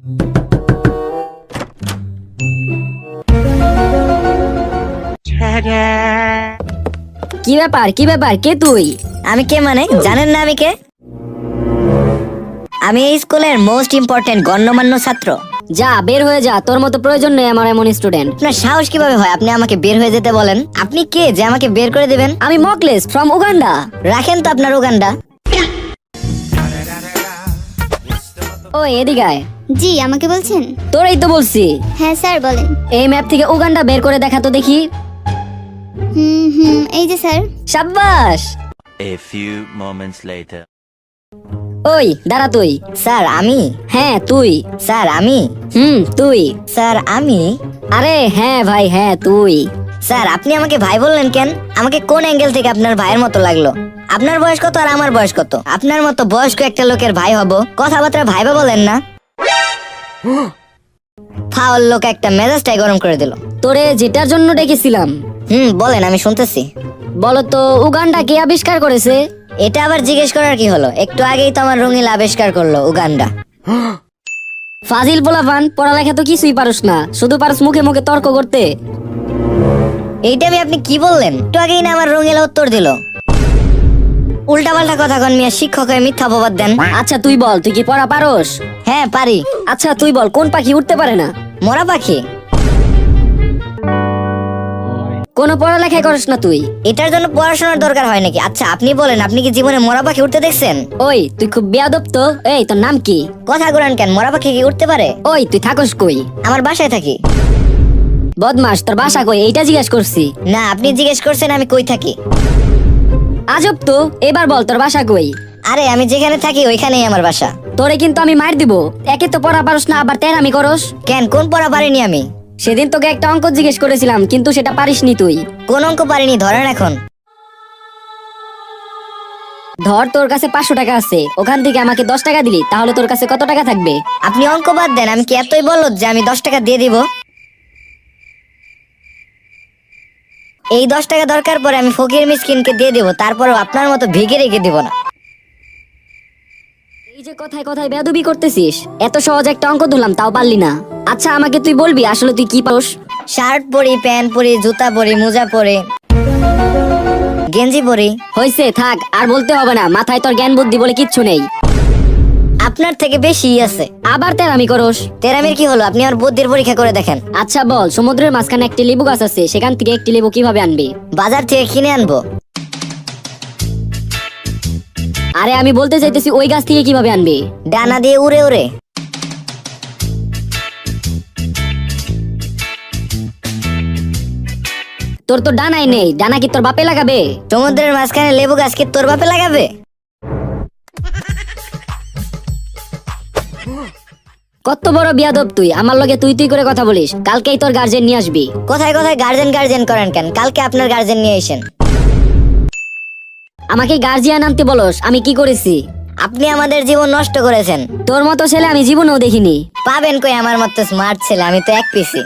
কি ব্যাপার কে তুই? আমি কে মানে জানেন না আমি কে? আমি এই স্কুলের মোস্ট ইম্পর্টেন্ট গণ্যমান্য ছাত্র। যা বের হয়ে যা, তোর মতো প্রয়োজন নেই আমার এমন স্টুডেন্ট। আপনার সাহস কিভাবে হয় আপনি আমাকে বের হয়ে যেতে বলেন? আপনি কে যে আমাকে বের করে দিবেন? আমি মকলেস ফ্রম উগান্ডা। রাখেন তো আপনার উগান্ডা। ওই এদিকে আয়। জি, আমাকে বলছেন? তোরই তো বলছি। হ্যাঁ স্যার বলেন। এই ম্যাপ থেকে উগান্ডা বের করে দেখা তো দেখি। এই যে স্যার। সাব্বাস। A few moments later. ওই দাঁড়া তুই। স্যার আমি? হ্যাঁ তুই। স্যার আমি? তুই। স্যার আমি? আরে হ্যাঁ ভাই হ্যাঁ তুই। স্যার আপনি আমাকে ভাই বললেন কেন? আমাকে কোন অ্যাঙ্গেল থেকে আপনার ভাইয়ের মতো লাগলো? আপনার বয়স কত আর আমার বয়স কত? আপনার মতো বয়স্ক একটা লোকের ভাই হব, কথাবার্তা ভাইবা বলেন না। ফাউল লোক একটা, মেজাজটাই গরম করে দিল। তোরে যেটার জন্য ডেকেছিলাম। বলেন, আমি শুনতেছি। বলতো উগান্ডা কে আবিষ্কার করেছে? এটা আবার জিজ্ঞেস করার কি হলো? একটু আগেই তো আমার রঙিল আবিষ্কার করলো উগান্ডা। ফাজিল পোলাপান, পড়ালেখা তো কিছুই পারস না, শুধু পারস মুখে মুখে তর্ক করতে। এইটা আপনি কি বললেন? একটু আগেই না আমার রঙিলা উত্তর দিল। উল্টা পাল্টা কথা কন মিয়া, শিক্ষক হয়ে মিথ্যা অপবাদ দেন। আচ্ছা তুই বল, তুই কি পড়া পারস? হ্যাঁ পারি। আচ্ছা তুই বল, কোন পাখি উঠতে পারে না? মরা পাখি। কোনো পড়ালেখাই করস না তুই? এটার জন্য পড়াশোনার দরকার হয় নাকি? আচ্ছা আপনি বলেন, আপনি কি জীবনে মরা পাখি উঠতে দেখছেন? ওই তুই খুব বেয়াদব তো। এই তোর নাম কি? কথা ঘুরান কেন? মরা পাখি কি উঠতে পারে? ওই তুই থাকস কই? আমার বাসায় থাকি। বদমাস, তোর বাসা কই এইটা জিজ্ঞেস করছি। না, আপনি জিজ্ঞেস করছেন আমি কই থাকি। আজব তো, এবার বল তোর বাসা কই? আরে আমি যেখানে থাকি ওইখানেই আমার বাসা। তোরে কিন্তু আমি মার দিব। একে তো পড়া পারস না, আবার তেরামি করস। কেন, কোন পড়া পারিনি আমি? সেদিন তোকে একটা অঙ্ক জিজ্ঞেস করেছিলাম, কিন্তু সেটা পারিসনি তুই। কোন অঙ্ক পারিনি ধরেন এখন? ধর তোর কাছে 500 টাকা আছে, ওখান থেকে আমাকে 10 টাকা দিলি, তাহলে তোর কাছে কত টাকা থাকবে? আপনি অঙ্ক বাদ দেন, আমি কি এতই বলদ যে আমি 10 টাকা দিয়ে দিব? এই 10 টাকা দরকার পরে আমি ফকির মিসকিনকে দিয়ে দিব, তারপরেও আপনার মতো ভিগে রেখে দিব না। এই যে কথায় কথায় বেয়াদবি করতেছিস, এত সহজ একটা অঙ্ক ধরলাম তাও পারলি না। আচ্ছা আমাকে তুই বলবি আসলে তুই কি পারস? শার্ট পরি, প্যান্ট পরি, জুতা পরি, মোজা পরি, গেঞ্জি পরি। হইছে থাক, আর বলতে হবে না, মাথায় তোর জ্ঞান বুদ্ধি বলে কিচ্ছু নেই। আপনার থেকে বেশি আছে। আবার তেরামি করস। তেরামির কি হলো? আপনি আমার বুদ্ধির পরীক্ষা করে দেখেন। আচ্ছা বল, সমুদ্রের মাঝখানে একটি লেবু গাছ আছে, সেখান থেকে একটি লেবু কিভাবে আনবি? বাজার থেকে কিনে আনবো। আরে আমি বলতে চাইতেছি ওই গাছ থেকে কিভাবে আনবি? ডানা দিয়ে উড়ে উড়ে। তোর তো ডানাই নেই, ডানা কি তোর বাপে লাগাবে? সমুদ্রের মাঝখানে লেবু গাছ কি তোর বাপে লাগাবে? কত বড় বিয়াদব তুই, আমার লগে তুই তুই করে কথা বলিস। কালকেই তোর গার্জেন নিয়ে আসবি। কোথায় কোথায় গার্জেন গার্জেন করেন কেন? কালকে আপনার গার্জেন নিয়ে আসেন। আমাকে গার্জিয়ান আনতে বলস, আমি কি করেছি? আপনি আমাদের জীবন নষ্ট করেছেন। তোর মতো ছেলে আমি জীবনেও দেখিনি। পাবেন কই আমার মতো স্মার্ট ছেলে? আমি তো এক পিসি।